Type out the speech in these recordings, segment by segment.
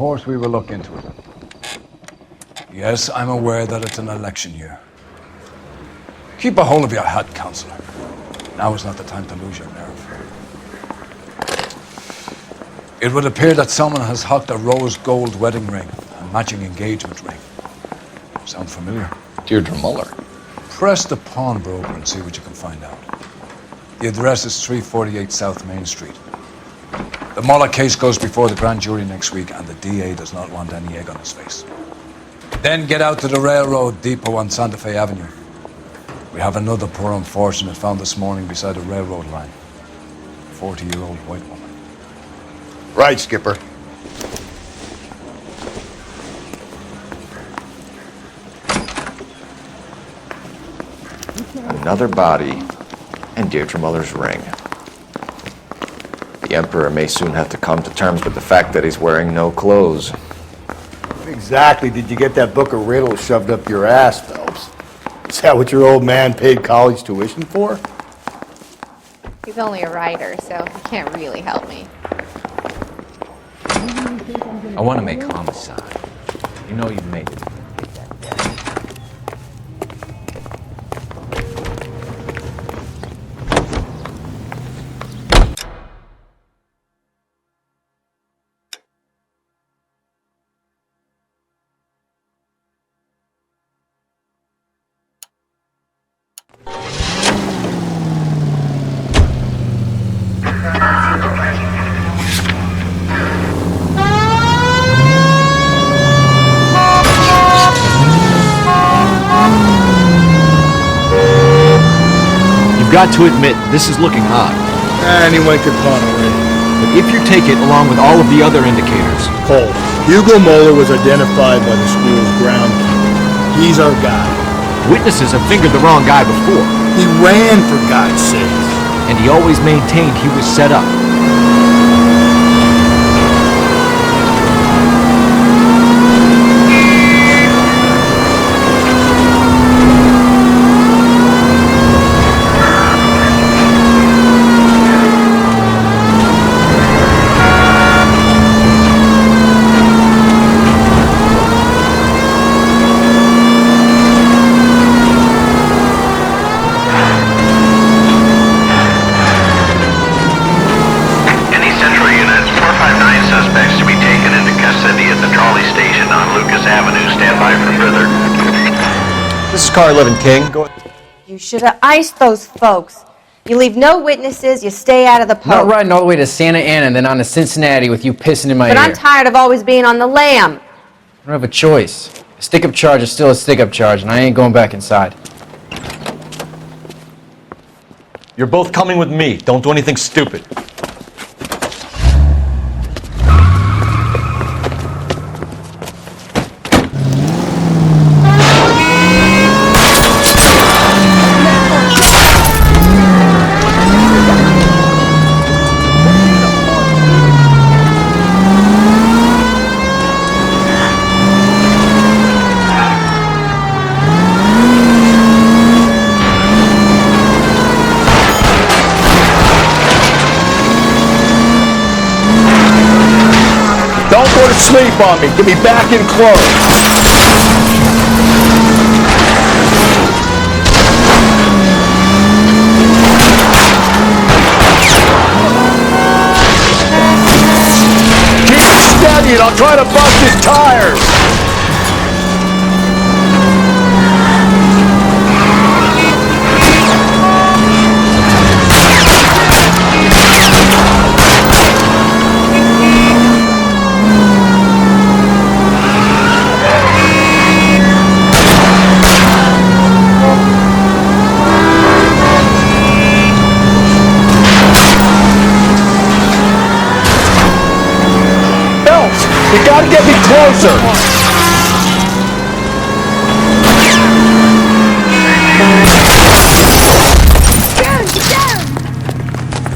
course we will look into it. Yes, I'm aware that it's an election year. Keep a hold of your hat, Counselor. Now is not the time to lose your nerve. It would appear that someone has hocked a rose gold wedding ring and matching engagement ring. Sound familiar? Deidre Moller. Press the pawnbroker and see what you can find out. The address is 348 South Main Street. The Moller case goes before the grand jury next week, and the DA does not want any egg on his face. Then get out to the railroad depot on Santa Fe Avenue. We have another poor unfortunate found this morning beside a railroad line. A 40-year-old white woman. Right, Skipper. Another body and Deidre Muller's ring. The Emperor may soon have to come to terms with the fact that he's wearing no clothes. What exactly did you get that book of riddles shoved up your ass, Phelps? Is that what your old man paid college tuition for? He's only a writer, so he can't really help me. I want to make Homicide. You know you've made it. Got to admit, this is looking odd. Anyone could pawn a ring. But if you take it along with all of the other indicators... Cole, Hugo Moller was identified by the school's groundkeeper. He's our guy. Witnesses have fingered the wrong guy before. He ran, for God's sake. And he always maintained he was set up. Car 11 King. Go. You should have iced those folks. You leave no witnesses, you stay out of the post. Not riding all the way to Santa Ana and then on to Cincinnati with you pissing in my ear. But I'm tired of always being on the lam. I don't have a choice. A stick-up charge is still a stick-up charge, and I ain't going back inside. You're both coming with me. Don't do anything stupid. Sleep on me. Get me back in close. Keep it steady and I'll try to bust his tires. You gotta get me closer! Down!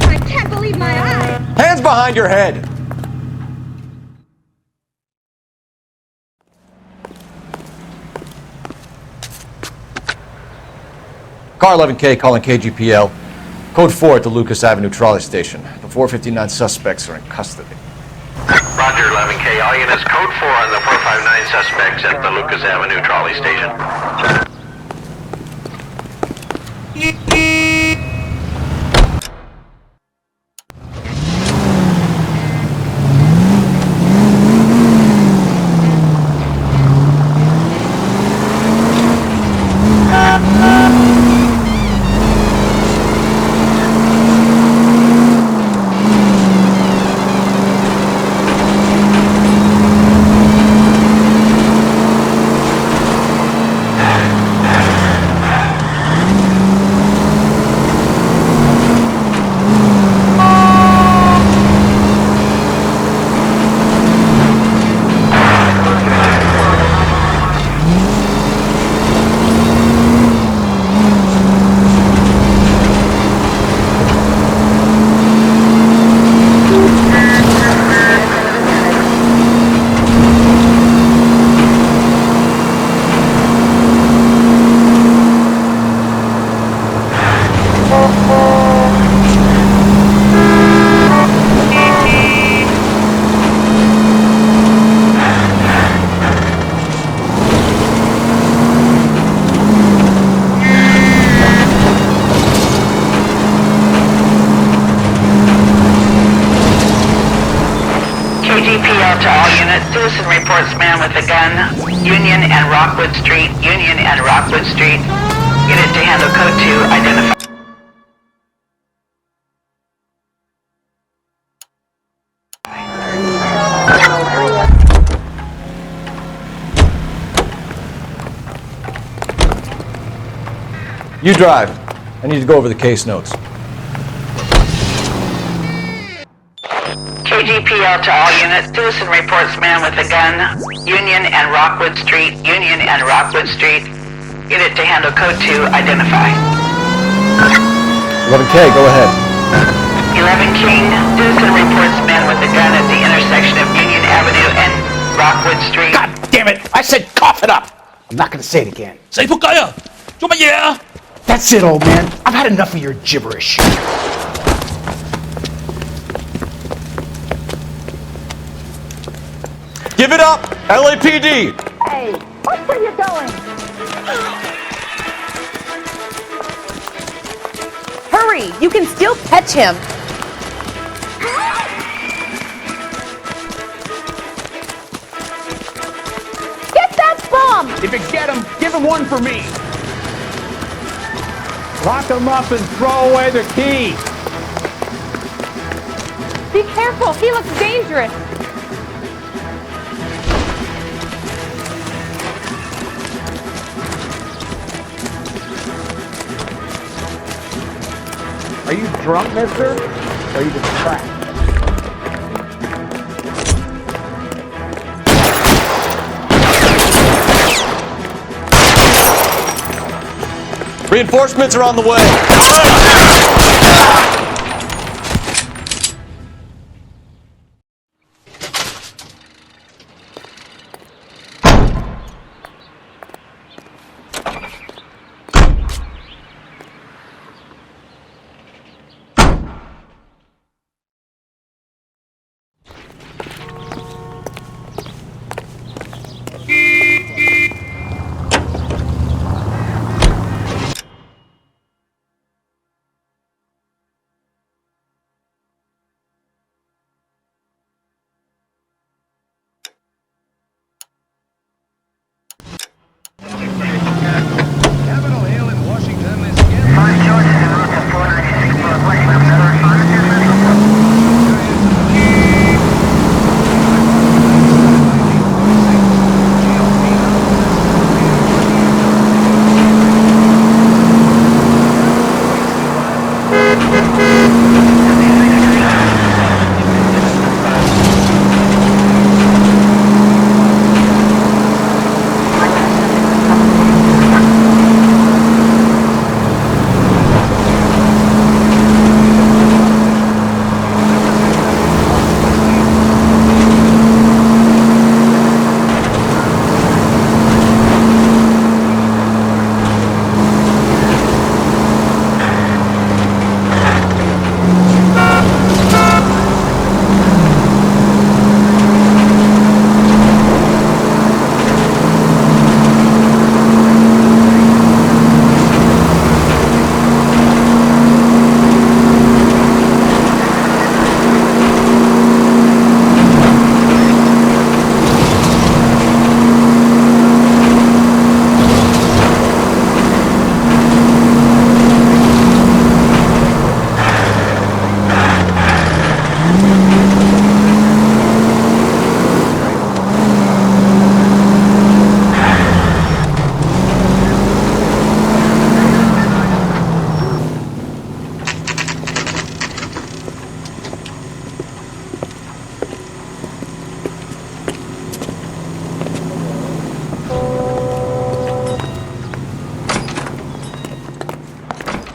I can't believe my eyes! Hands behind your head! Car 11K calling KGPL. Code 4 at the Lucas Avenue trolley station. The 459 suspects are in custody. Roger. Roger, 11K. All units, code 4 on the 459 suspects at the Lucas Avenue trolley station. KGPL to all units. Citizen reports man with a gun. Union and Rockwood Street. Union and Rockwood Street. Unit to handle code 2. Identify. You drive. I need to go over the case notes. KGPL to all units. Citizen reports man with a gun. Union and Rockwood Street. Union and Rockwood Street. Unit to handle code 2. Identify. 11K, go ahead. 11 King. Citizen reports man with a gun at the intersection of Union Avenue and Rockwood Street. God damn it! I said cough it up! I'm not gonna say it again. Say仆街啊！做乜嘢啊？ That's it, old man. I've had enough of your gibberish. Give it up! LAPD! Hey, watch where you're going. Hurry! You can still catch him. Get that bomb! If you get him, give him one for me. Lock him up and throw away the key. Be careful, he looks dangerous. Are you drunk, mister? Or are you just cracked? Reinforcements are on the way.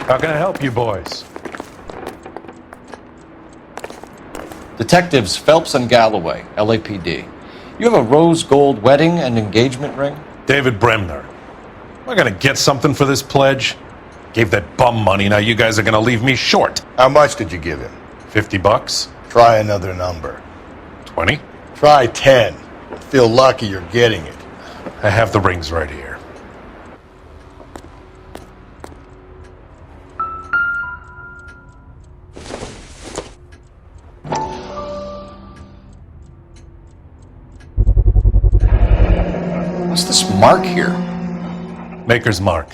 How can I help you boys? Detectives Phelps and Galloway, LAPD. You have a rose gold wedding and engagement ring? David Bremner. Am I gonna get something for this pledge? Gave that bum money, now you guys are gonna leave me short. How much did you give him? $50? Try another number. 20? Try 10. Feel lucky you're getting it. I have the rings right here. What's this mark here? Maker's mark.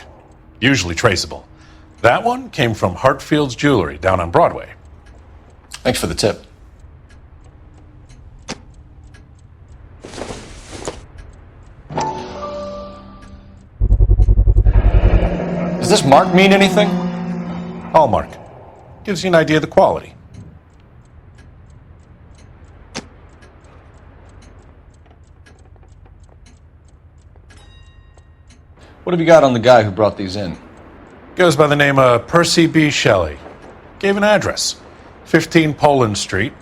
Usually traceable. That one came from Hartfield's Jewelry down on Broadway. Thanks for the tip. Does this mark mean anything? Hallmark. Gives you an idea of the quality. What have you got on the guy who brought these in? Goes by the name of Percy B. Shelley. Gave an address. 15 Poland Street,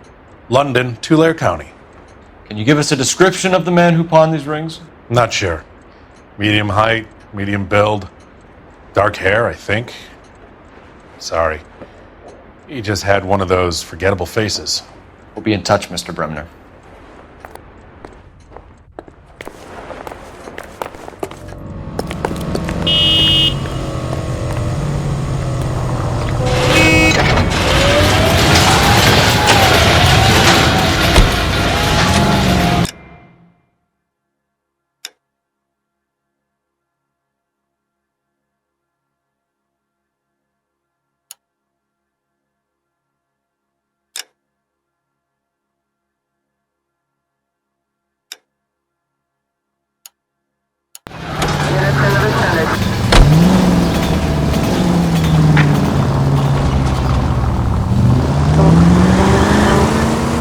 London, Tulare County. Can you give us a description of the man who pawned these rings? Not sure. Medium height, medium build. Dark hair, I think. Sorry. He just had one of those forgettable faces. We'll be in touch, Mr. Bremner.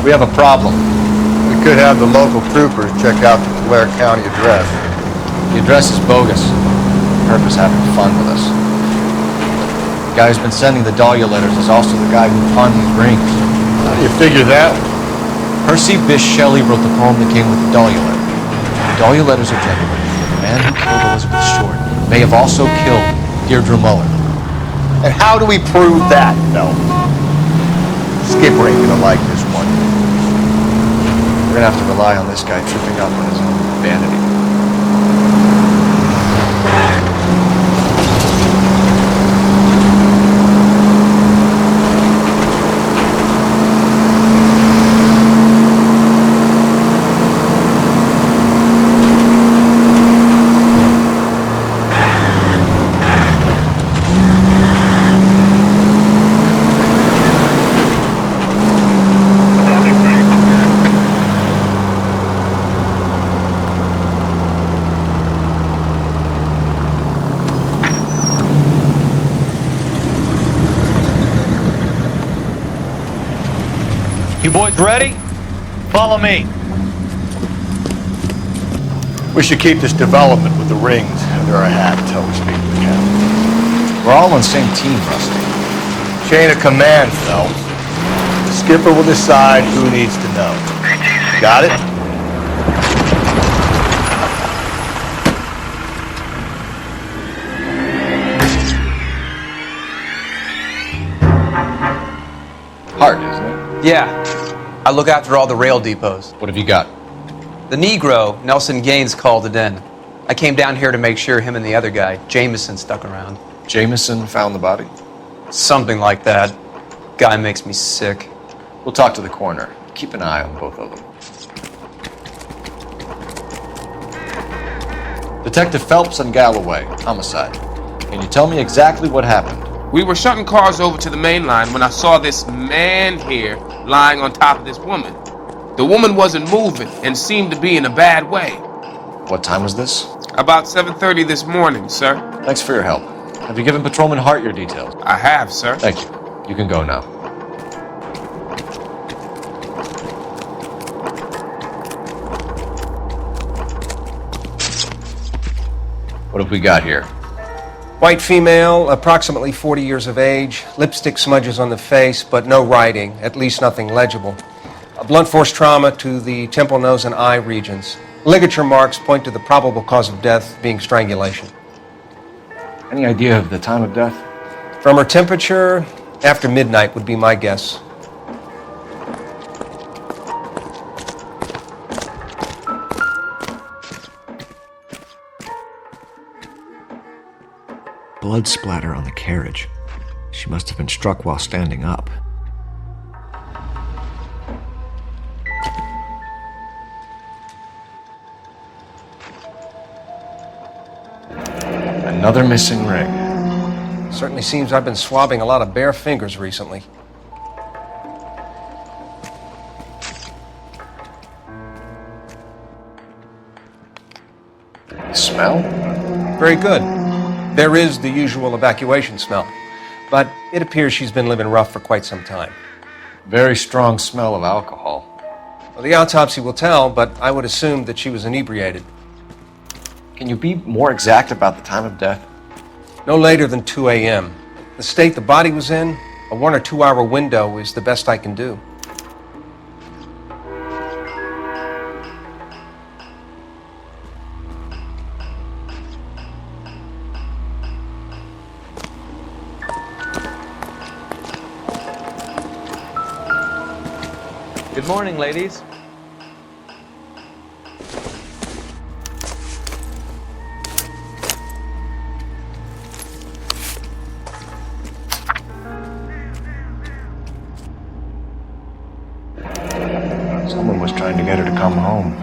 We have a problem. We could have the local troopers check out the Tulare County address. The address is bogus. Herb is having fun with us. The guy who's been sending the Dahlia letters is also the guy who pawned these rings. How do you figure that? Percy Bysshe Shelley wrote the poem that came with the Dahlia letter. The Dahlia letters are genuine. The man who killed Elizabeth Short may have also killed Deidre Moller. And how do we prove that, though? Skipper ain't gonna like this one. We're gonna have to rely on this guy tripping up on his own vanity. You boys ready? Follow me. We should keep this development with the rings under our hat until we speak to the captain. We're all on the same team, Rusty. Chain of command, Phelps. The skipper will decide who needs to know. Got it? Hard, isn't it? Yeah. I look after all the rail depots. What have you got? The Negro, Nelson Gaines, called it in. I came down here to make sure him and the other guy, Jameson, stuck around. Jameson found the body? Something like that. Guy makes me sick. We'll talk to the coroner. Keep an eye on both of them. Detective Phelps and Galloway, homicide. Can you tell me exactly what happened? We were shutting cars over to the main line when I saw this man here lying on top of this woman. The woman wasn't moving and seemed to be in a bad way. What time was this? About 7:30 this morning, sir. Thanks for your help. Have you given Patrolman Hart your details? I have, sir. Thank you. You can go now. What have we got here? White female, approximately 40 years of age, lipstick smudges on the face, but no writing, at least nothing legible. A blunt force trauma to the temple, nose, and eye regions. Ligature marks point to the probable cause of death being strangulation. Any idea of the time of death? From her temperature, after midnight would be my guess. Blood splatter on the carriage. She must have been struck while standing up. Another missing ring. Certainly seems I've been swabbing a lot of bare fingers recently. Smell? Very good. There is the usual evacuation smell, but it appears she's been living rough for quite some time. Very strong smell of alcohol. Well, the autopsy will tell, but I would assume that she was inebriated. Can you be more exact about the time of death? No later than 2 a.m. The state the body was in, a 1 or 2 hour window is the best I can do. Good morning, ladies. Someone was trying to get her to come home.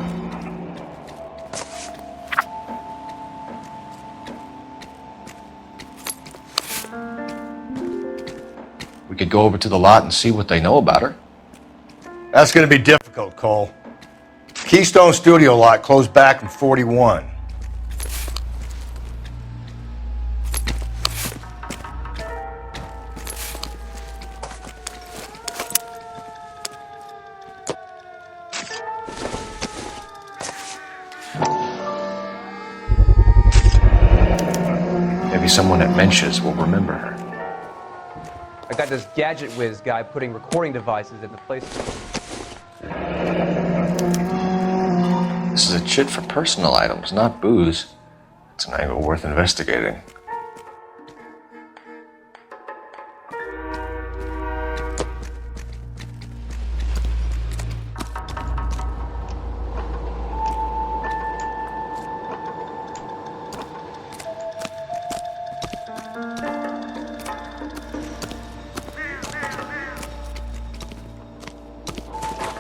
We could go over to the lot and see what they know about her. That's going to be difficult, Cole. Keystone Studio lot closed back in 41. Maybe someone at Mensch's will remember her. I got this gadget whiz guy putting recording devices in the place. This is a chit for personal items, not booze. It's an angle worth investigating.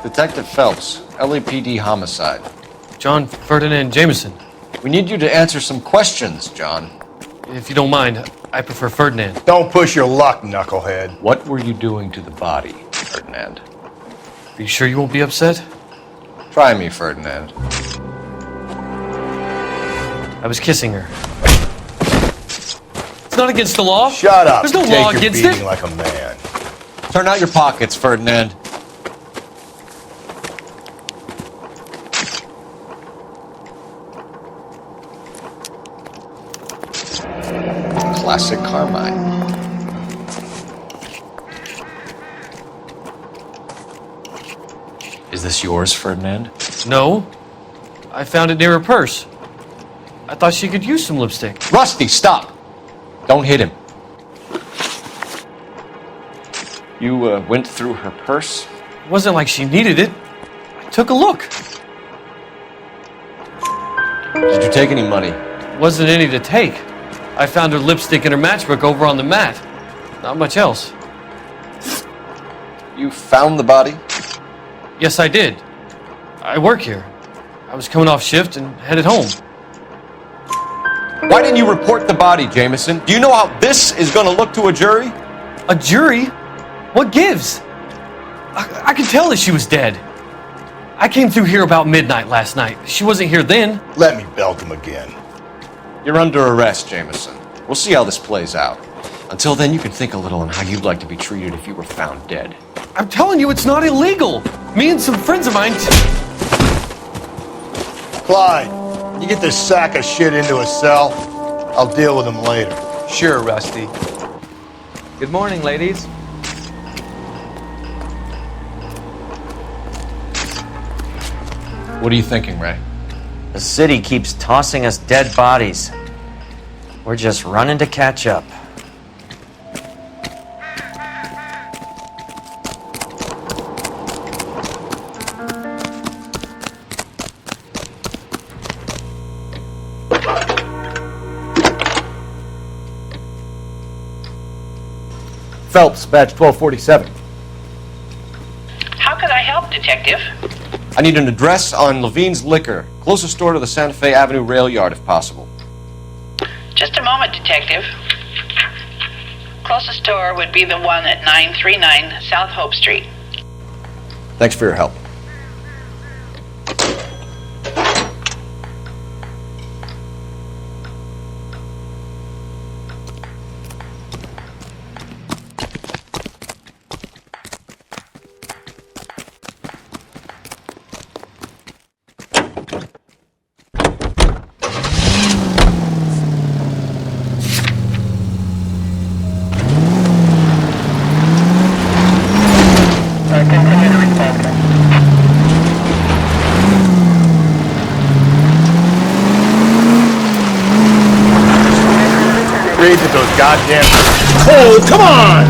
Detective Phelps, LAPD Homicide. John Ferdinand Jameson. We need you to answer some questions, John. If you don't mind, I prefer Ferdinand. Don't push your luck, knucklehead. What were you doing to the body, Ferdinand? Are you sure you won't be upset? Try me, Ferdinand. I was kissing her. It's not against the law. Shut up. There's no Take law your against beating it. like a man. Turn out your pockets, Ferdinand. Classic Carmine. Is this yours, Ferdinand? No. I found it near her purse. I thought she could use some lipstick. Rusty, stop! Don't hit him. You went through her purse? It wasn't like she needed it. I took a look. Did you take any money? Wasn't any to take. I found her lipstick and her matchbook over on the mat. Not much else. You found the body? Yes, I did. I work here. I was coming off shift and headed home. Why didn't you report the body, Jameson? Do you know how this is going to look to a jury? A jury? What gives? I could tell that she was dead. I came through here about midnight last night. She wasn't here then. Let me belt him again. You're under arrest, Jameson. We'll see how this plays out. Until then, you can think a little on how you'd like to be treated if you were found dead. I'm telling you, it's not illegal. Me and some friends of mine... Clyde, you get this sack of shit into a cell, I'll deal with him later. Sure, Rusty. Good morning, ladies. What are you thinking, Ray? The city keeps tossing us dead bodies. We're just running to catch up. Phelps, badge 1247. How could I help, Detective? I need an address on Levine's Liquor, closest store to the Santa Fe Avenue rail yard if possible. Just a moment, Detective. Closest store would be the one at 939 South Hope Street. Thanks for your help. Rage at those goddamn... Oh, come on!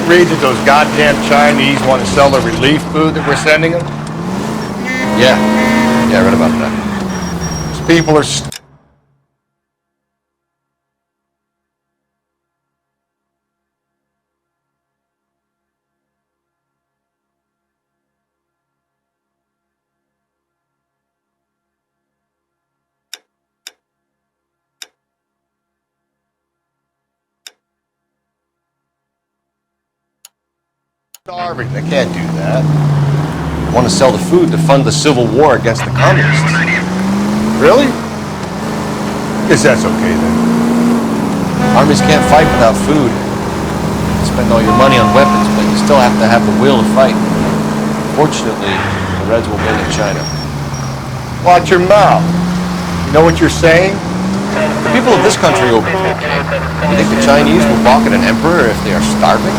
Rage at those goddamn Chinese want to sell the relief food that we're sending them? Yeah, I read about that. These people are... starving. They can't do that. Want to sell the food to fund the civil war against the communists. Really? Guess that's okay then. Armies can't fight without food. You spend all your money on weapons, but you still have to have the will to fight. Fortunately, the Reds will win in China. Watch your mouth. You know what you're saying? The people of this country will be okay. You think the Chinese will balk at an emperor if they are starving?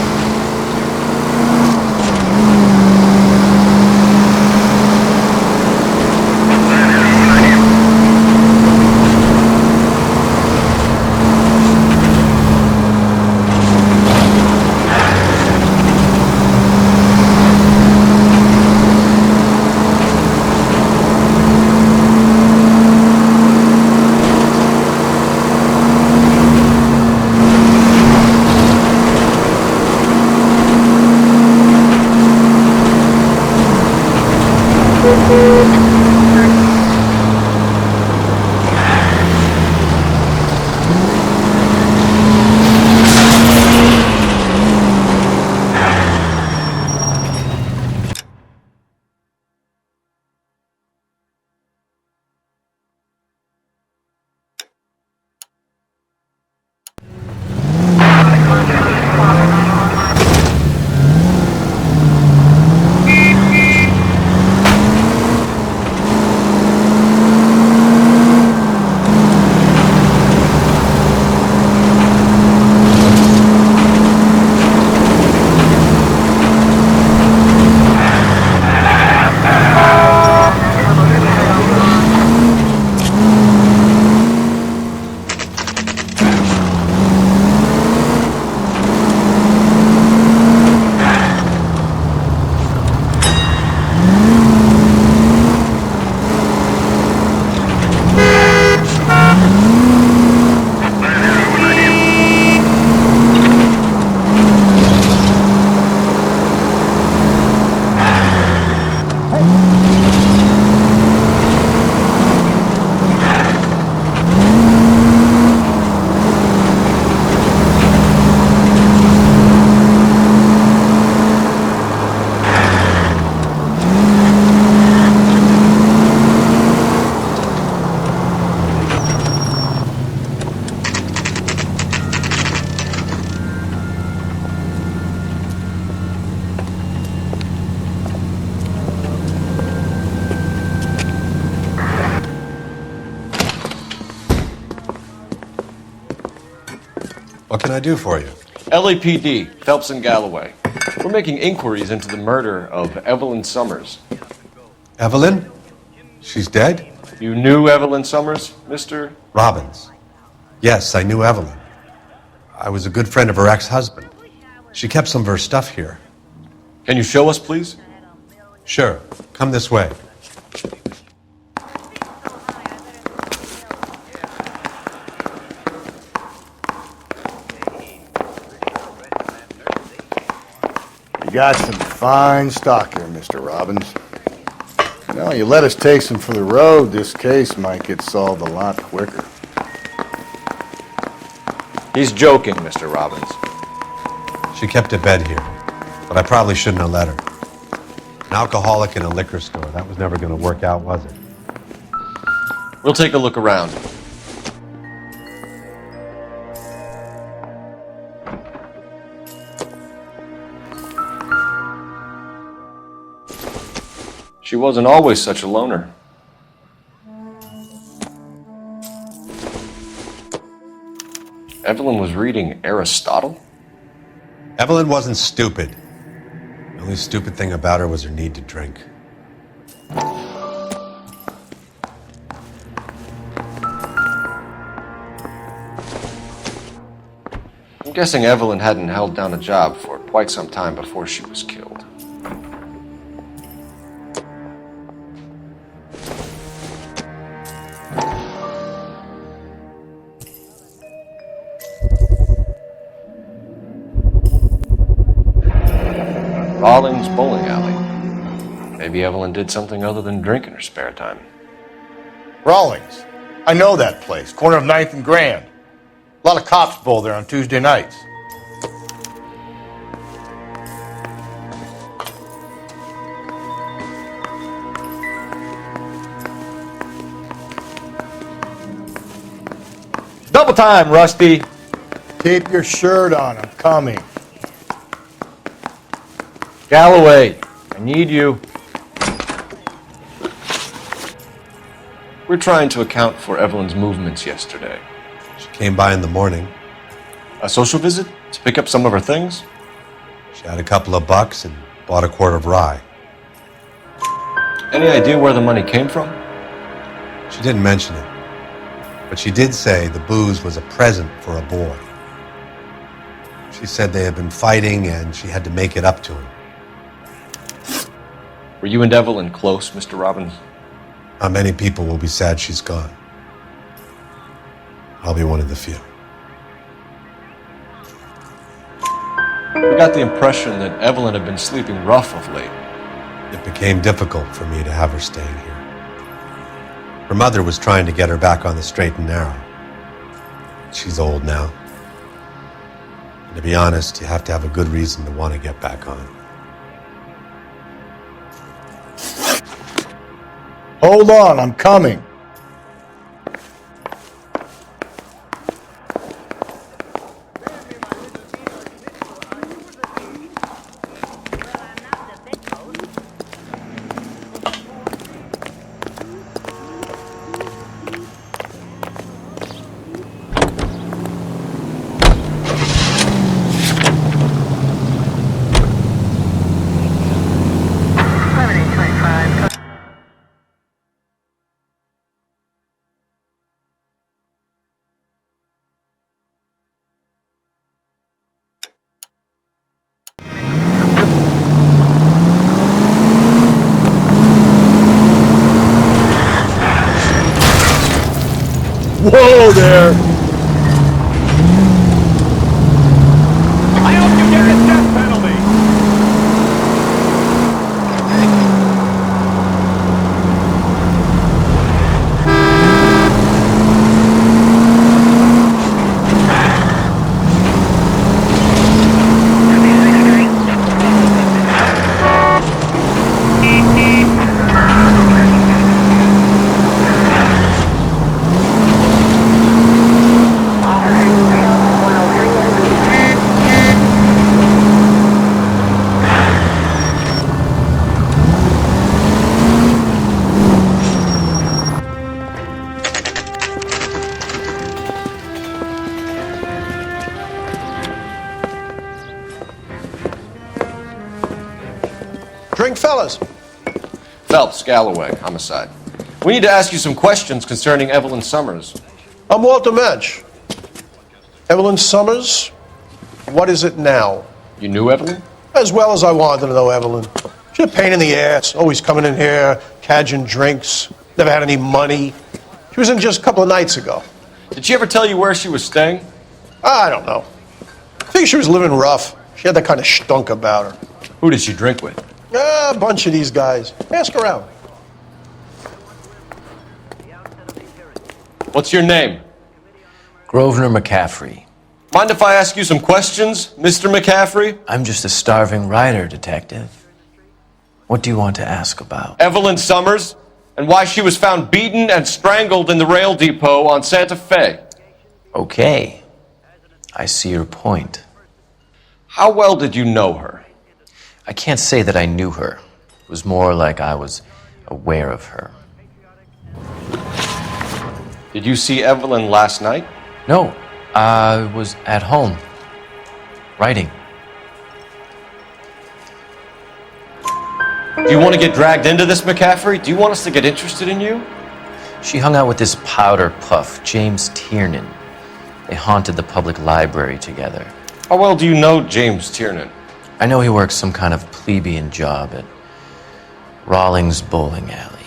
I do for you? LAPD, Phelps and Galloway. We're making inquiries into the murder of Evelyn Summers. Evelyn? She's dead? You knew Evelyn Summers, Mr. Robbins. Yes, I knew Evelyn. I was a good friend of her ex-husband. She kept some of her stuff here. Can you show us, please? Sure. Come this way. You got some fine stock here, Mr. Robbins. You know, you let us take some for the road, this case might get solved a lot quicker. He's joking, Mr. Robbins. She kept a bed here, but I probably shouldn't have let her. An alcoholic in a liquor store, that was never going to work out, was it? We'll take a look around. She wasn't always such a loner. Evelyn was reading Aristotle? Evelyn wasn't stupid. The only stupid thing about her was her need to drink. I'm guessing Evelyn hadn't held down a job for quite some time before she was killed. Rawlings Bowling Alley. Maybe Evelyn did something other than drink in her spare time. Rawlings. I know that place. Corner of 9th and Grand. A lot of cops bowl there on Tuesday nights. Double time, Rusty. Keep your shirt on. I'm coming. Galloway, I need you. We're trying to account for Evelyn's movements yesterday. She came by in the morning. A social visit to pick up some of her things? She had a couple of bucks and bought a quart of rye. Any idea where the money came from? She didn't mention it, but she did say the booze was a present for a boy. She said they had been fighting and she had to make it up to him. Were you and Evelyn close, Mr. Robbins? How many people will be sad she's gone? I'll be one of the few. We got the impression that Evelyn had been sleeping rough of late. It became difficult for me to have her staying here. Her mother was trying to get her back on the straight and narrow. She's old now. And to be honest, you have to have a good reason to want to get back on. Hold on, I'm coming. Whoa there! I hope you get a death penalty! drink, fellas? Phelps, Galloway, Homicide. We need to ask you some questions concerning Evelyn Summers. I'm Walter Mensch. Evelyn Summers? What is it now? You knew Evelyn? As well as I wanted to know Evelyn. She's a pain in the ass, always coming in here, cadging drinks, never had any money. She was in just a couple of nights ago. Did she ever tell you where she was staying? I don't know. I think she was living rough. She had that kind of stunk about her. Who did she drink with? A bunch of these guys. Ask around. What's your name? Grosvenor McCaffrey. Mind if I ask you some questions, Mr. McCaffrey? I'm just a starving writer, detective. What do you want to ask about? Evelyn Summers, and why she was found beaten and strangled in the rail depot on Santa Fe. Okay. I see your point. How well did you know her? I can't say that I knew her. It was more like I was aware of her. Did you see Evelyn last night? No, I was at home, writing. Do you want to get dragged into this, McCaffrey? Do you want us to get interested in you? She hung out with this powder puff, James Tiernan. They haunted the public library together. How well do you know James Tiernan? I know he works some kind of plebeian job at Rawlings Bowling Alley.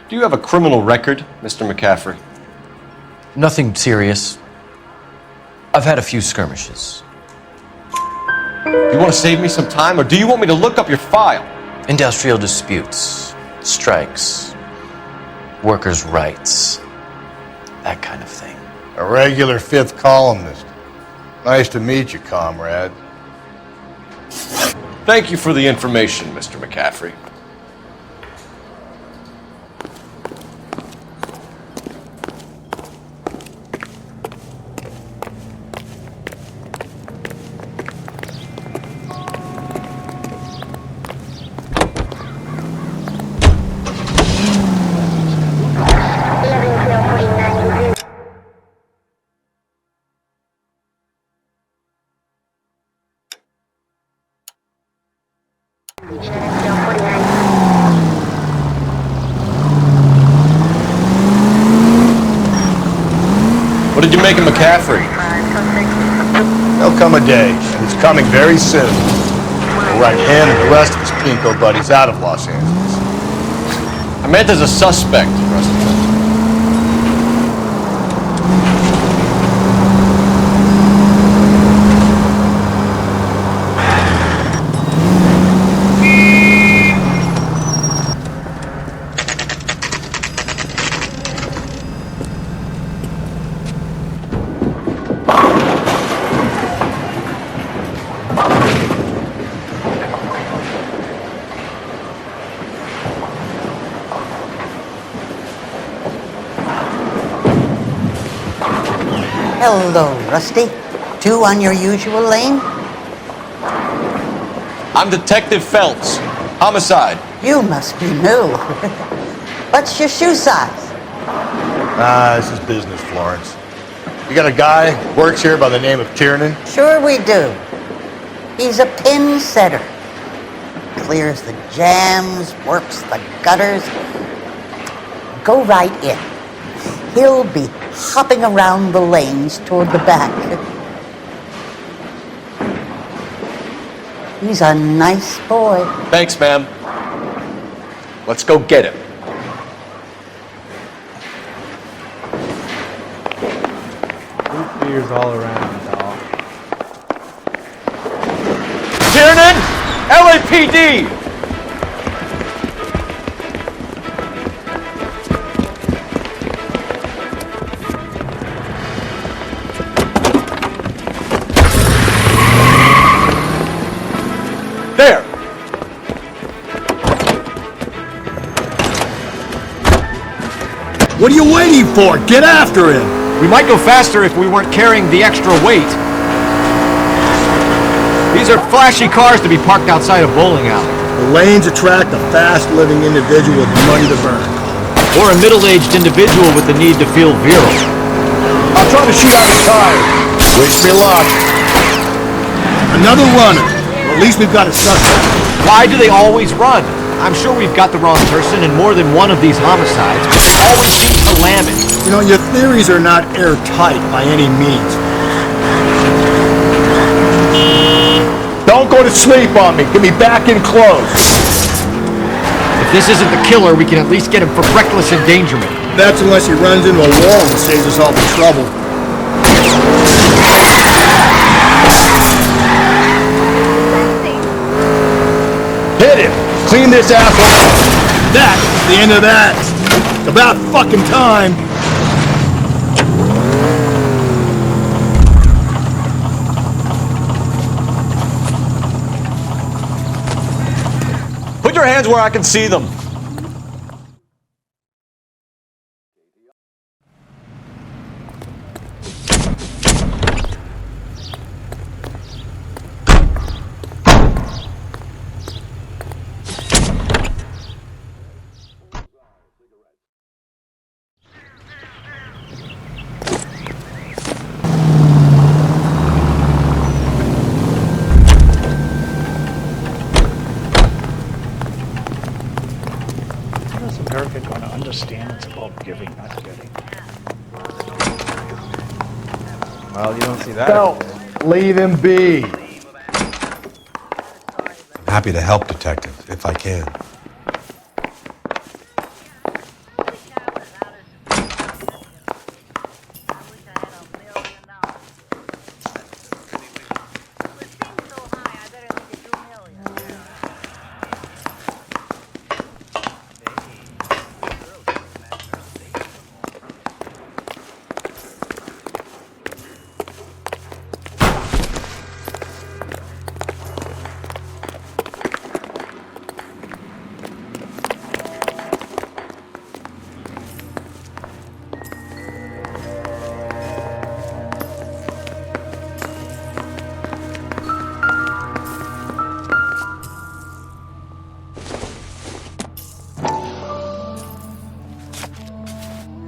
Do you have a criminal record, Mr. McCaffrey? Nothing serious. I've had a few skirmishes. Do you want to save me some time, or do you want me to look up your file? Industrial disputes, strikes, workers' rights, that kind of thing. A regular fifth columnist. Nice to meet you, comrade. Thank you for the information, Mr. McCaffrey. What did you make of McCaffrey? There'll come a day, and it's coming very soon. We'll write him and the rest of his pinko buddies out of Los Angeles. I meant as a suspect, Rusty. Hello, Rusty. Two on your usual lane? I'm Detective Phelps. Homicide. You must be new. What's your shoe size? This is business, Florence. You got a guy who works here by the name of Tiernan? Sure we do. He's a pin setter. Clears the jams, works the gutters. Go right in. He'll be hopping around the lanes toward the back. He's a nice boy. Thanks, ma'am. Let's go get him. Root beers all around, dog. Tiernan! LAPD! There! What are you waiting for? Get after him! We might go faster if we weren't carrying the extra weight. These are flashy cars to be parked outside a bowling alley. The lanes attract a fast-living individual with money to burn. Or a middle-aged individual with the need to feel virile. I'll try to shoot out his tire. Wish me luck. Another runner. At least we've got a suspect. Why do they always run? I'm sure we've got the wrong person in more than one of these homicides, but they always seem to lam it. You know, your theories are not airtight by any means. Don't go to sleep on me. Get me back in close. If this isn't the killer, we can at least get him for reckless endangerment. That's unless he runs into a wall and saves us all the trouble. Hit him! Clean this asshole up! That's the end of that! It's about fucking time! Put your hands where I can see them. America going to understand it's about giving, not getting? Well, you don't see that. Don't leave him be. I'm happy to help, Detective, if I can.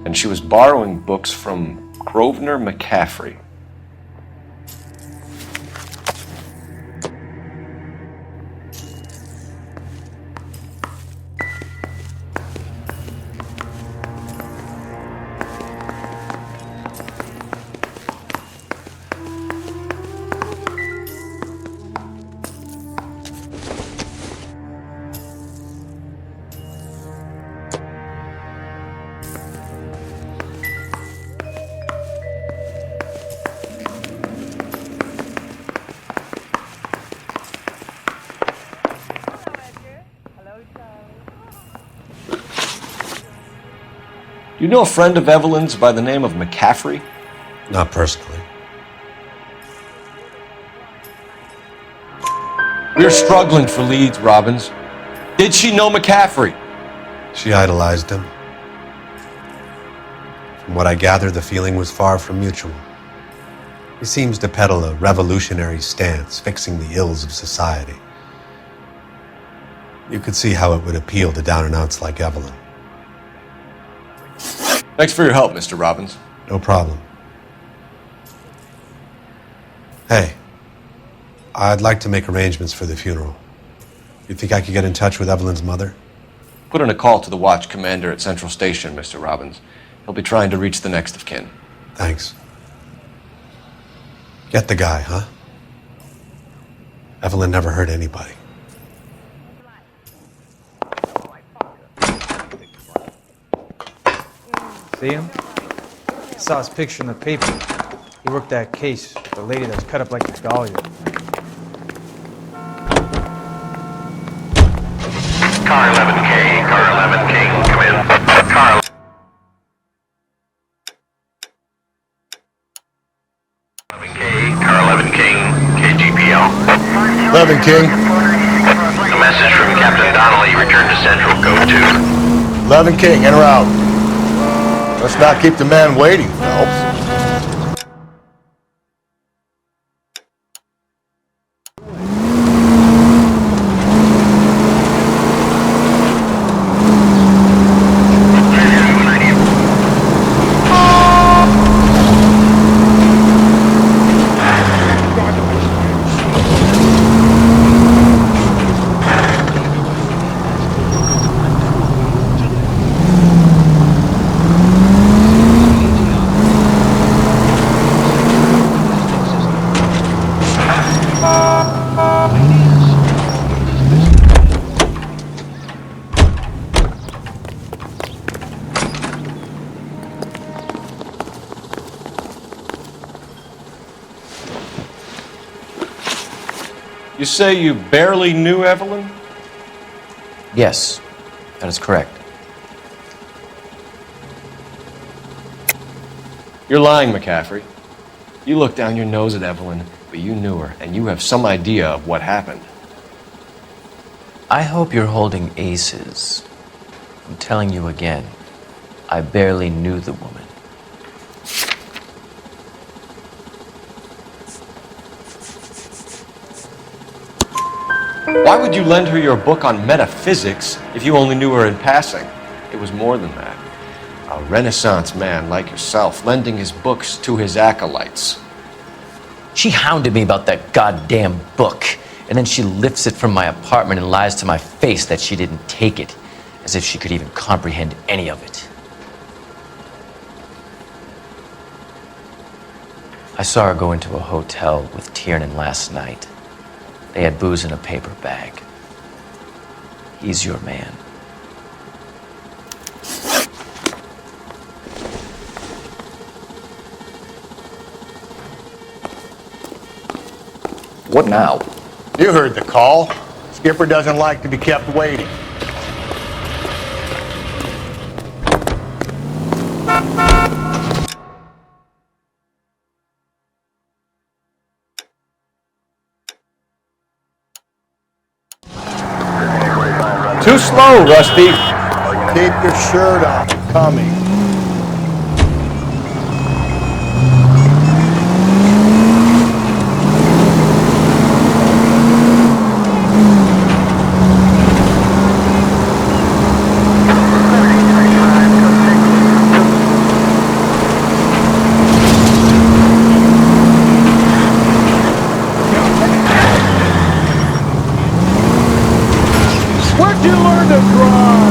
And she was borrowing books from Grosvenor McCaffrey. Do you know a friend of Evelyn's by the name of McCaffrey? Not personally. We're struggling for leads, Robbins. Did she know McCaffrey? She idolized him. From what I gather, the feeling was far from mutual. He seems to peddle a revolutionary stance, fixing the ills of society. You could see how it would appeal to down-and-outs like Evelyn. Thanks for your help, Mr. Robbins. No problem. Hey, I'd like to make arrangements for the funeral. You think I could get in touch with Evelyn's mother? Put in a call to the watch commander at Central Station, Mr. Robbins. He'll be trying to reach the next of kin. Thanks. Get the guy, huh? Evelyn never hurt anybody. See him? I saw his picture in the paper. He worked that case with the lady that's cut up like a dahlia. Car 11K, car 11K, come in. Car 11K, car 11K, KGPL. 11 King. A message from Captain Donnelly, return to Central, code 2. 11 King, in or out? Let's not keep the man waiting, Phelps. You say you barely knew Evelyn? Yes, that is correct. You're lying, McCaffrey. You looked down your nose at Evelyn, but you knew her, and you have some idea of what happened. I hope you're holding aces. I'm telling you again, I barely knew the woman. Why would you lend her your book on metaphysics if you only knew her in passing? It was more than that. A Renaissance man like yourself lending his books to his acolytes. She hounded me about that goddamn book, and then she lifts it from my apartment and lies to my face that she didn't take it, as if she could even comprehend any of it. I saw her go into a hotel with Tiernan last night. They had booze in a paper bag. He's your man. What now? You heard the call. Skipper doesn't like to be kept waiting. Too slow, Rusty. Keep your shirt on. Coming. Where'd you learn to drive?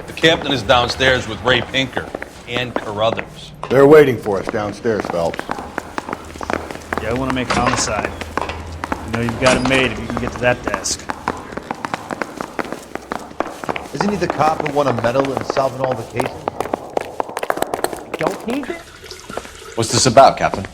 The captain is downstairs with Ray Pinker and Carruthers. They're waiting for us downstairs, Phelps. Yeah, I want to make homicide. You know you've got it made if you can get to that desk. Isn't he the cop who won a medal in solving all the cases? Don't need it? What's this about, Captain?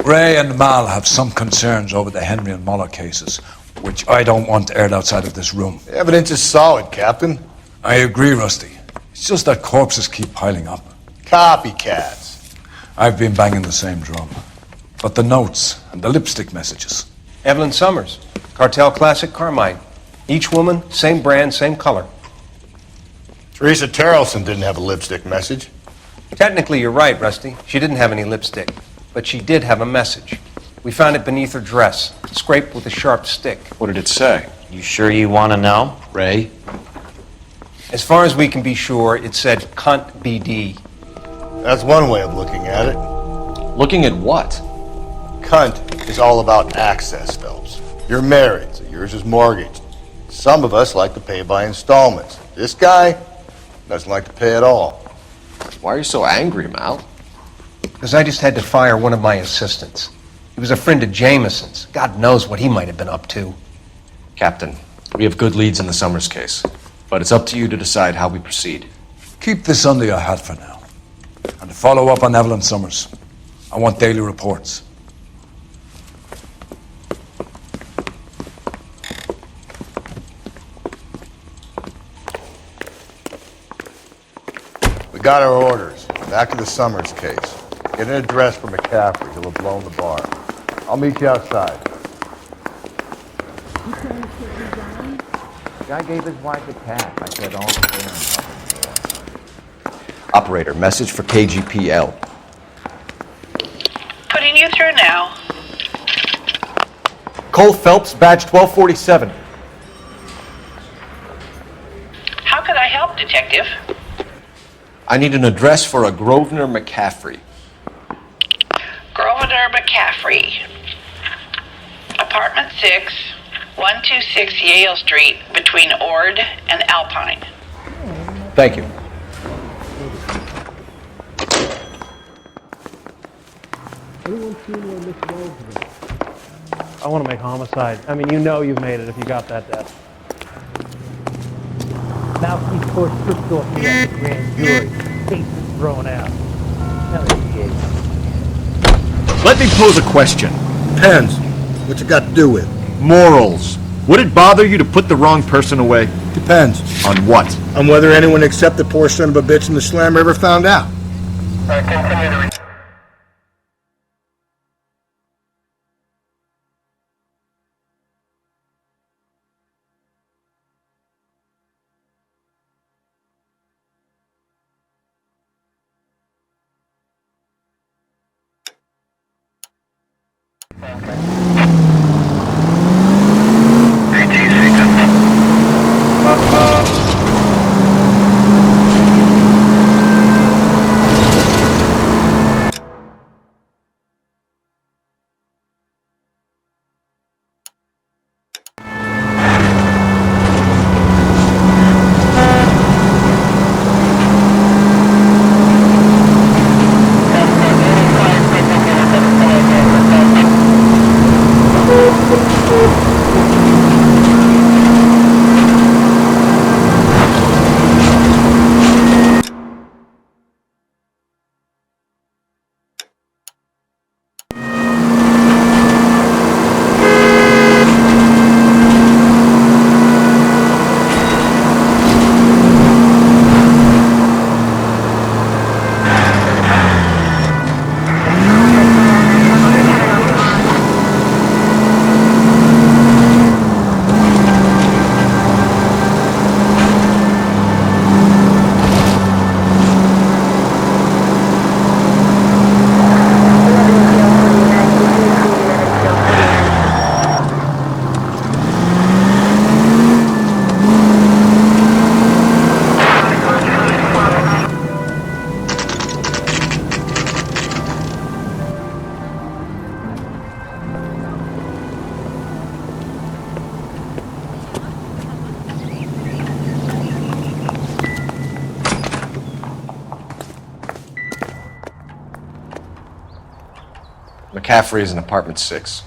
Ray and Mal have some concerns over the Henry and Moller cases, which I don't want aired outside of this room. The evidence is solid, Captain. I agree, Rusty. It's just that corpses keep piling up. Copycats. I've been banging the same drum. But the notes and the lipstick messages. Evelyn Summers, Cartel Classic Carmine. Each woman, same brand, same color. Teresa Terrelson didn't have a lipstick message. Technically, you're right, Rusty. She didn't have any lipstick. But she did have a message. We found it beneath her dress, scraped with a sharp stick. What did it say? You sure you want to know? Ray? As far as we can be sure, it said cunt BD. That's one way of looking at it. Looking at what? Cunt is all about access, Phelps. You're married, so yours is mortgaged. Some of us like to pay by installments. This guy doesn't like to pay at all. Why are you so angry, Mal? Because I just had to fire one of my assistants. He was a friend of Jameson's. God knows what he might have been up to. Captain, we have good leads in the Summers case, but it's up to you to decide how we proceed. Keep this under your hat for now. And to follow up on Evelyn Summers, I want daily reports. We got our orders. Back to the Summers case. Get an address for McCaffrey. He'll have blown the bar. I'll meet you outside. Guy gave his wife a tap. I said, all fair. Operator, message for KGPL. Putting you through now. Cole Phelps, badge 1247. How could I help, Detective? I need an address for a Grosvenor McCaffrey. Grosvenor McCaffrey. Apartment 6, 126 Yale Street, between Ord and Alpine. Thank you. I want to make homicide. I mean, you know you've made it if you got that death. Now he's forced stripped off me at the grand jury. Case is thrown out. Hell he is. Let me pose a question. Depends. What's it got to do with? Morals. Would it bother you to put the wrong person away? Depends. On what? On whether anyone except the poor son of a bitch in the slammer ever found out. McCaffrey is in apartment 6.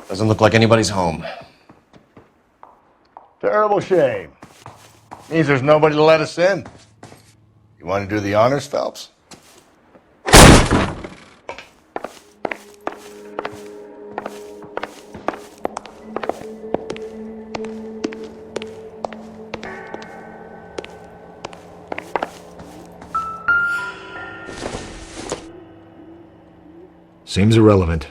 Doesn't look like anybody's home. Terrible shame. Means there's nobody to let us in. You want to do the honors, Phelps? Seems irrelevant.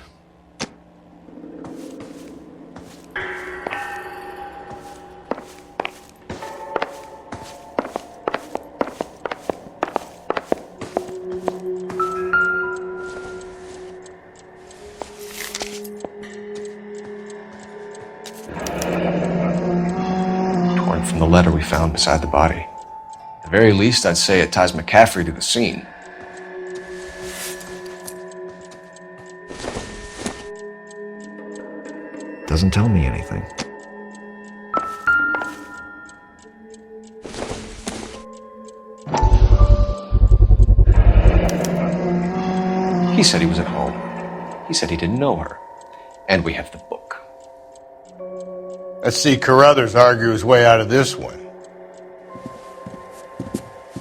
From the letter we found beside the body. At the very least, I'd say it ties McCaffrey to the scene. Doesn't tell me anything. He said he was at home. He said he didn't know her. And we have the book. Let's see Carruthers argue his way out of this one.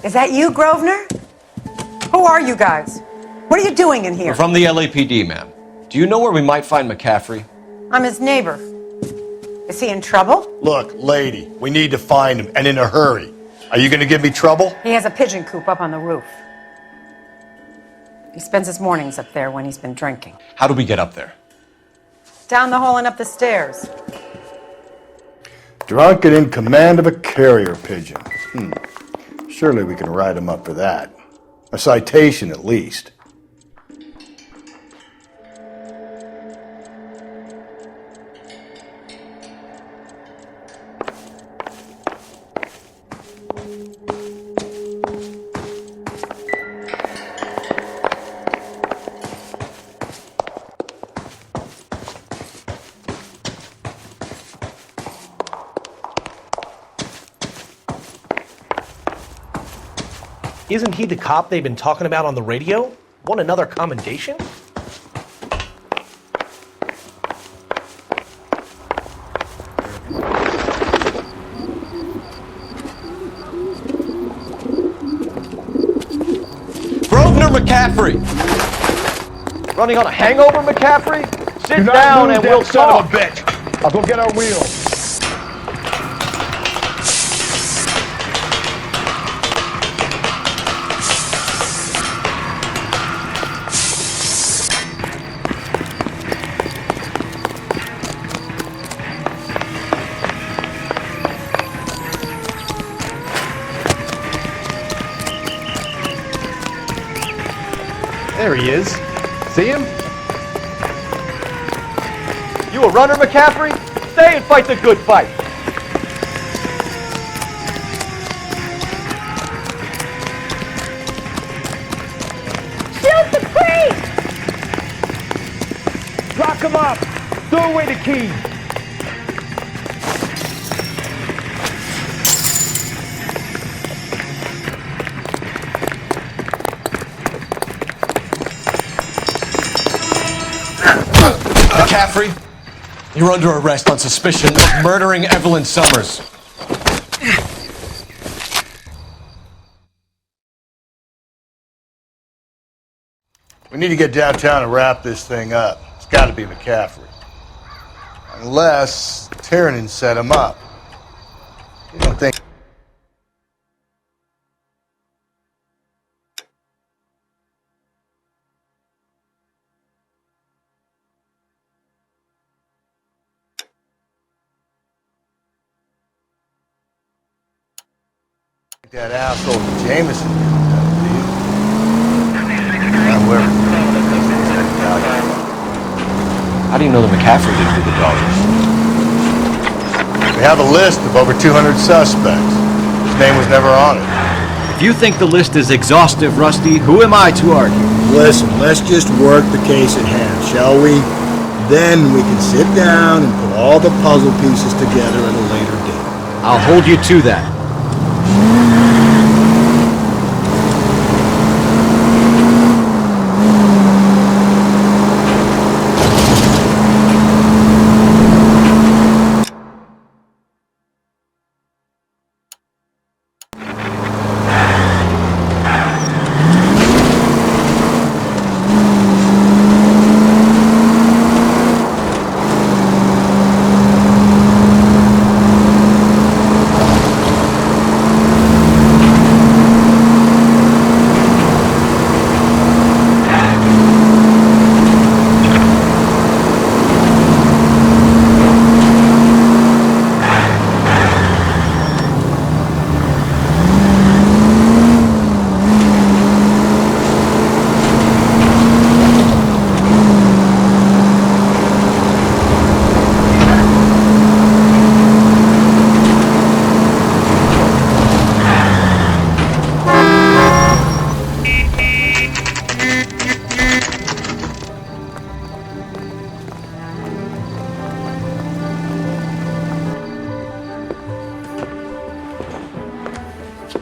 Is that you, Grosvenor? Who are you guys? What are you doing in here? We're from the LAPD, ma'am. Do you know where we might find McCaffrey? I'm his neighbor. Is he in trouble? Look, lady, we need to find him, and in a hurry. Are you going to give me trouble? He has a pigeon coop up on the roof. He spends his mornings up there when he's been drinking. How do we get up there? Down the hall and up the stairs. Drunk and in command of a carrier pigeon. Surely we can write him up for that. A citation, at least. Isn't he the cop they've been talking about on the radio? Want another commendation? Grosvenor McCaffrey! Running on a hangover, McCaffrey? Sit down and we'll talk. Son of a bitch. I'll go get our wheels. There he is. See him? You a runner, McCaffrey? Stay and fight the good fight. Shoot the priest! Lock him up. Throw away the key. McCaffrey, you're under arrest on suspicion of murdering Evelyn Summers. We need to get downtown and wrap this thing up. It's got to be McCaffrey. Unless Tiernan set him up. You don't think... that asshole Jameson, do you? How do you know that McCaffrey didn't do the dollars? We have a list of over 200 suspects. His name was never on it. If you think the list is exhaustive, Rusty, who am I to argue? Listen, let's just work the case at hand, shall we? Then we can sit down and put all the puzzle pieces together at a later date. I'll hold you to that.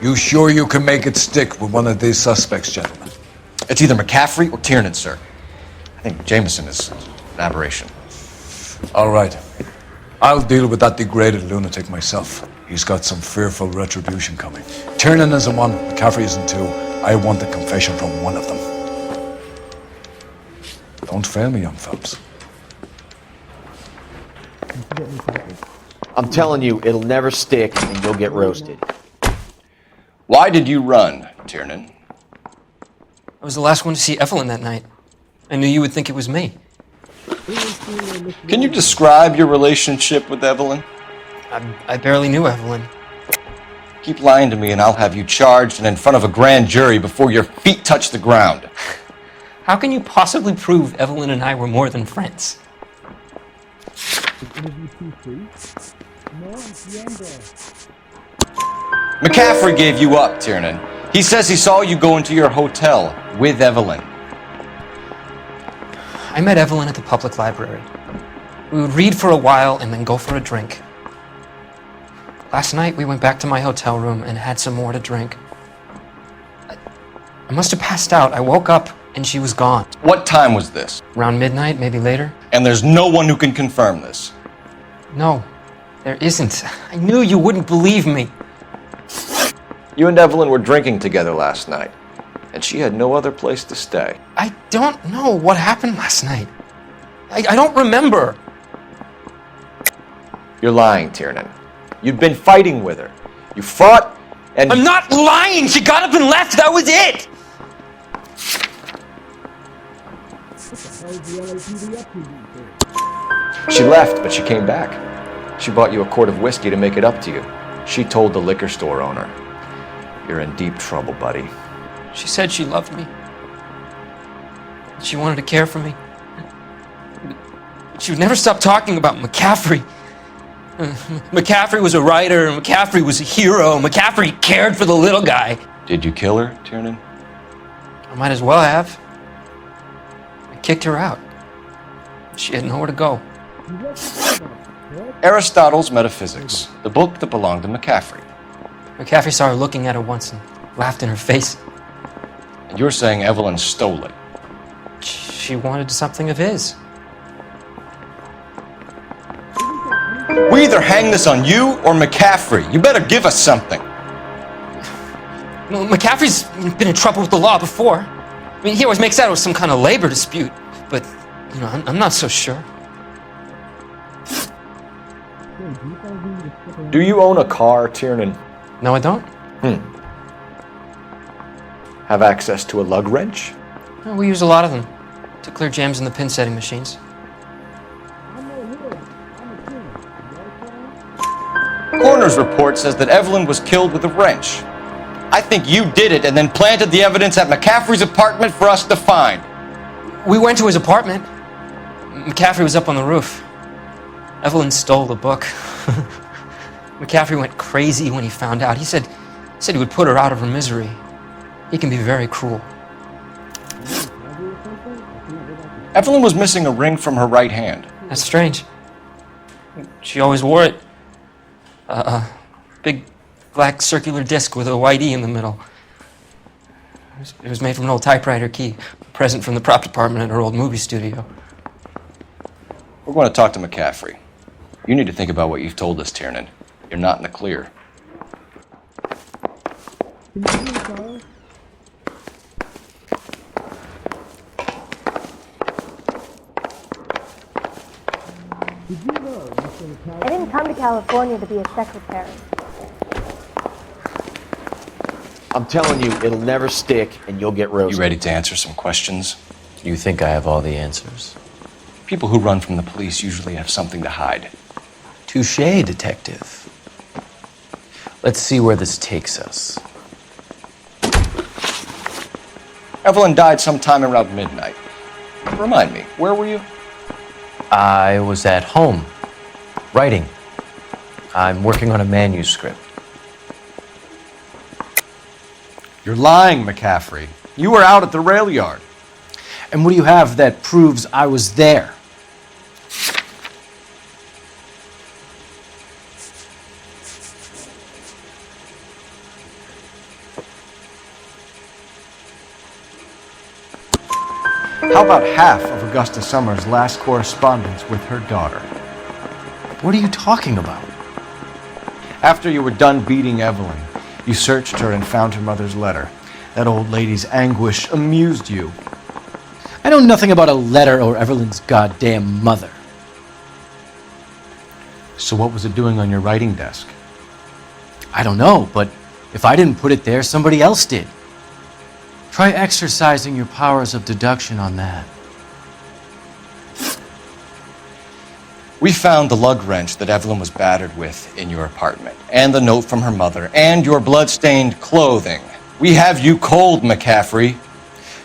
You sure you can make it stick with one of these suspects, gentlemen? It's either McCaffrey or Tiernan, sir. I think Jameson is an aberration. All right. I'll deal with that degraded lunatic myself. He's got some fearful retribution coming. Tiernan isn't one, McCaffrey isn't two. I want the confession from one of them. Don't fail me, young Phelps. I'm telling you, it'll never stick and you'll get roasted. Why did you run, Tiernan? I was the last one to see Evelyn that night. I knew you would think it was me. Can you describe your relationship with Evelyn? I barely knew Evelyn. Keep lying to me and I'll have you charged and in front of a grand jury before your feet touch the ground. How can you possibly prove Evelyn and I were more than friends? McCaffrey gave you up, Tiernan. He says he saw you go into your hotel with Evelyn. I met Evelyn at the public library. We would read for a while and then go for a drink. Last night, we went back to my hotel room and had some more to drink. I must have passed out. I woke up and she was gone. What time was this? Around midnight, maybe later. And there's no one who can confirm this. No, there isn't. I knew you wouldn't believe me. You and Evelyn were drinking together last night, and she had no other place to stay. I don't know what happened last night. I don't remember. You're lying, Tiernan. You'd been fighting with her. You fought, and... I'm not lying! She got up and left! That was it! She left, but she came back. She bought you a quart of whiskey to make it up to you. She told the liquor store owner. You're in deep trouble, buddy. She said she loved me. She wanted to care for me. She would never stop talking about McCaffrey. McCaffrey was a writer, McCaffrey was a hero, McCaffrey cared for the little guy. Did you kill her, Tiernan? I might as well have. I kicked her out. She had nowhere to go. Aristotle's Metaphysics, the book that belonged to McCaffrey. McCaffrey saw her looking at it once and laughed in her face. And you're saying Evelyn stole it? She wanted something of his. We either hang this on you or McCaffrey. You better give us something. Well, McCaffrey's been in trouble with the law before. I mean, he always makes out it was some kind of labor dispute, but, you know, I'm not so sure. Do you own a car, Tiernan? No, I don't. Have access to a lug wrench? No, we use a lot of them to clear jams in the pin setting machines. Coroner's report says that Evelyn was killed with a wrench. I think you did it and then planted the evidence at McCaffrey's apartment for us to find. We went to his apartment. McCaffrey was up on the roof. Evelyn stole the book. McCaffrey went crazy when he found out. He said he would put her out of her misery. He can be very cruel. Evelyn was missing a ring from her right hand. That's strange. She always wore it. A big black circular disc with a white E in the middle. It was made from an old typewriter key, a present from the prop department at her old movie studio. We're going to talk to McCaffrey. You need to think about what you've told us, Tiernan. You're not in the clear. I didn't come to California to be a secretary. I'm telling you, it'll never stick and you'll get roasted. You ready to answer some questions? You think I have all the answers? People who run from the police usually have something to hide. Touché, detective. Let's see where this takes us. Evelyn died sometime around midnight. Remind me, where were you? I was at home, writing. I'm working on a manuscript. You're lying, McCaffrey. You were out at the rail yard. And what do you have that proves I was there? How about half of Augusta Summers' last correspondence with her daughter? What are you talking about? After you were done beating Evelyn, you searched her and found her mother's letter. That old lady's anguish amused you. I know nothing about a letter or Evelyn's goddamn mother. So what was it doing on your writing desk? I don't know, but if I didn't put it there, somebody else did. Try exercising your powers of deduction on that. We found the lug wrench that Evelyn was battered with in your apartment, and the note from her mother, and your blood-stained clothing. We have you cold, McCaffrey.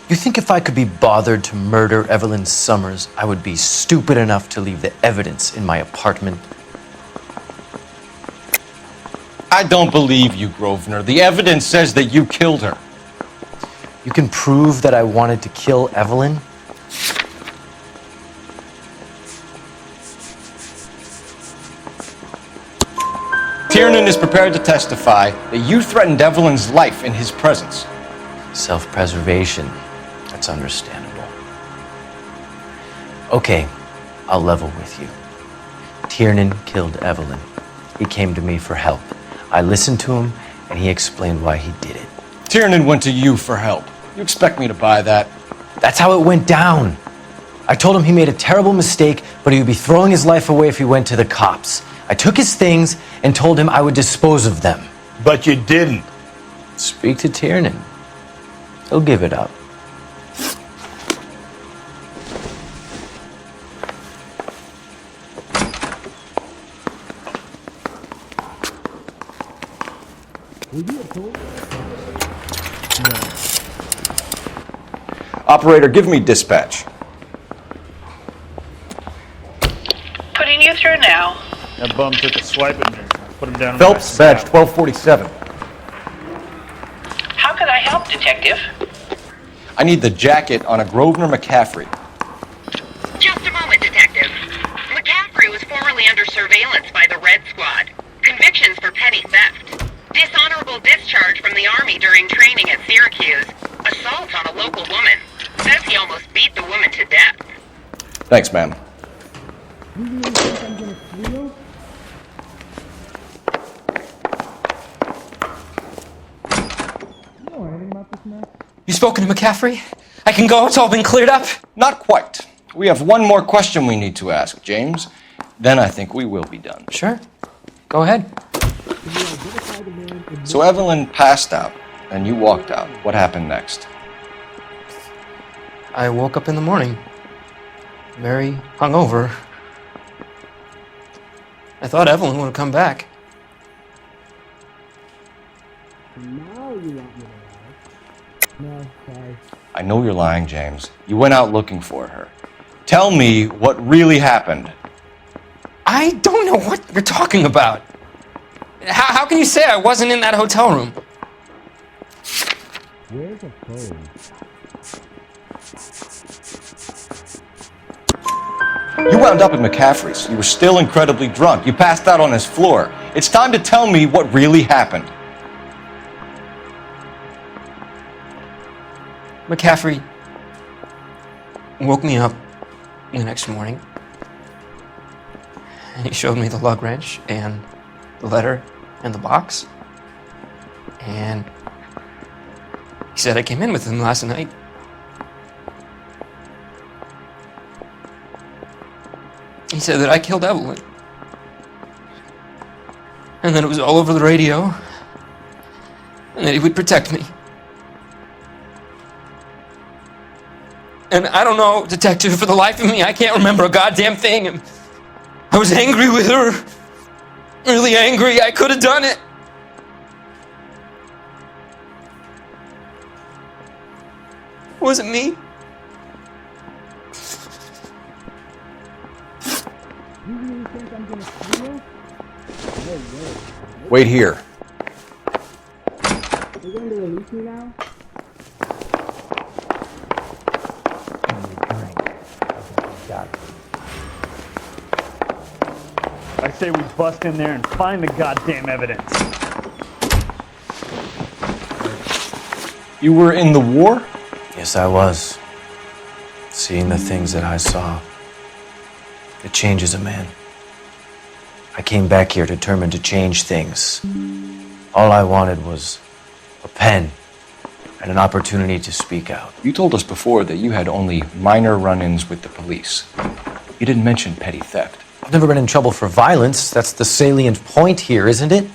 You think if I could be bothered to murder Evelyn Summers, I would be stupid enough to leave the evidence in my apartment? I don't believe you, Grosvenor. The evidence says that you killed her. You can prove that I wanted to kill Evelyn? Tiernan is prepared to testify that you threatened Evelyn's life in his presence. Self-preservation. That's understandable. Okay, I'll level with you. Tiernan killed Evelyn. He came to me for help. I listened to him, and he explained why he did it. Tiernan went to you for help. You expect me to buy that? That's how it went down. I told him he made a terrible mistake, but he would be throwing his life away if he went to the cops. I took his things and told him I would dispose of them. But you didn't. Speak to Tiernan. He'll give it up. Operator, give me dispatch. Putting you through now. That bum took a swipe at me. I put him down. on Phelps, my badge side. 1247. How can I help, Detective? I need the jacket on a Grosvenor McCaffrey. Just a moment, Detective. McCaffrey was formerly under surveillance by the Red Squad. Convictions for petty theft. Dishonorable discharge from the Army during training at Syracuse. Assault on a local woman. Says he almost beat the woman to death. Thanks, ma'am. You spoken to McCaffrey? I can go? It's all been cleared up? Not quite. We have one more question we need to ask, James. Then I think we will be done. Sure. Go ahead. So Evelyn passed out, and you walked out. What happened next? I woke up in the morning, very hungover. I thought Evelyn would have come back. I know you're lying, James. You went out looking for her. Tell me what really happened. I don't know what you're talking about. How can you say I wasn't in that hotel room? Where's the phone? You wound up at McCaffrey's. You were still incredibly drunk. You passed out on his floor. It's time to tell me what really happened. McCaffrey woke me up the next morning, and he showed me the lug wrench and the letter and the box, and he said I came in with him last night. He said that I killed Evelyn, and that it was all over the radio, and that he would protect me. And I don't know, Detective, for the life of me, I can't remember a goddamn thing. I was angry with her. Really angry. I could have done it. Was it me? You really think I'm gonna steal? No way. Wait here. You're going to release me now? I say we bust in there and find the goddamn evidence. You were in the war? Yes, I was. Seeing the things that I saw, it changes a man. I came back here determined to change things. All I wanted was a pen and an opportunity to speak out. You told us before that you had only minor run-ins with the police. You didn't mention petty theft. I've never been in trouble for violence. That's the salient point here, isn't it?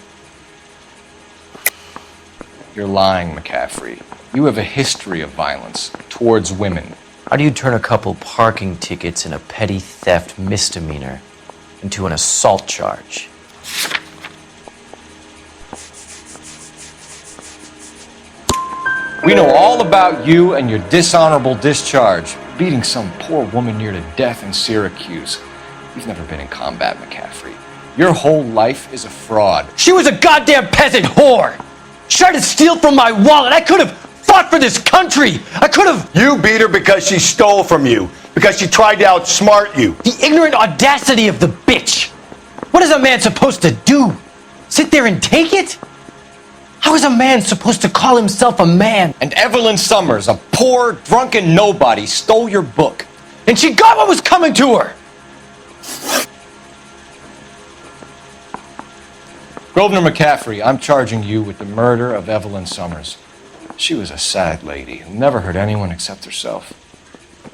You're lying, McCaffrey. You have a history of violence towards women. How do you turn a couple parking tickets and a petty theft misdemeanor into an assault charge? We know all about you and your dishonorable discharge, beating some poor woman near to death in Syracuse. You've never been in combat, McCaffrey. Your whole life is a fraud. She was a goddamn peasant whore! She tried to steal from my wallet. I could have fought for this country. I could have... You beat her because she stole from you. Because she tried to outsmart you. The ignorant audacity of the bitch. What is a man supposed to do? Sit there and take it? How is a man supposed to call himself a man? And Evelyn Summers, a poor, drunken nobody, stole your book. And she got what was coming to her. Grosvenor McCaffrey, I'm charging you with the murder of Evelyn Summers. She was a sad lady who never hurt anyone except herself.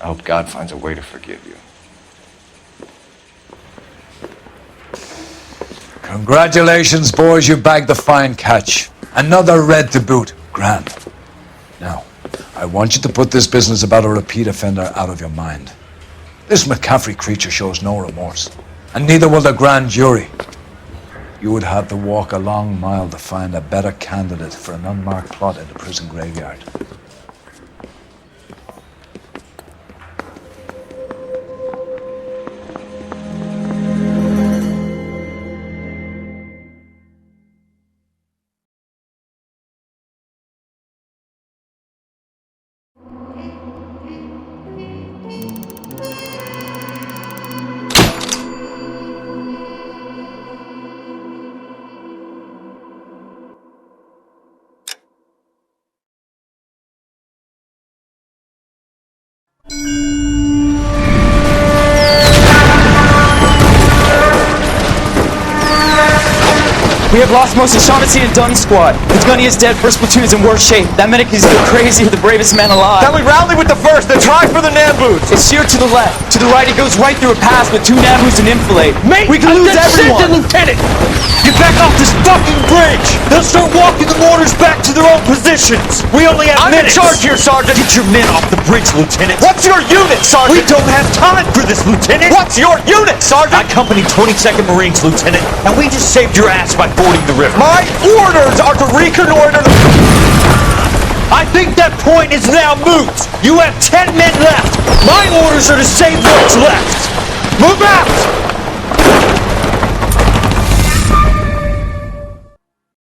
I hope God finds a way to forgive you. Congratulations, boys, you bagged the fine catch. Another red to boot. Grand. Now, I want you to put this business about a repeat offender out of your mind. This McCaffrey creature shows no remorse, and neither will the grand jury. You would have to walk a long mile to find a better candidate for an unmarked plot in the prison graveyard. We have lost most of Shaughnessy and Dunn's squad. The gunny is dead, first platoon is in worse shape. That medic is either crazy or the bravest man alive. Then we rally with the first, then try for the Nambus. It's sheared to the left. To the right, it goes right through a pass with 2 Nambus and enfilade. Mate, we can lose everyone. Lieutenant! Get back off this fucking bridge! They'll start walking the mortars back to their own positions! We only have minutes! I'm in charge here, Sergeant! Get your men off the bridge, Lieutenant! What's your unit, Sergeant? We don't have time for this, Lieutenant! What's your unit, Sergeant? I company 22nd Marines, Lieutenant, and we just saved your ass by fording the river. My orders are to reconnoiter the... I think that point is now moot! You have 10 men left! My orders are to save what's left! Move out!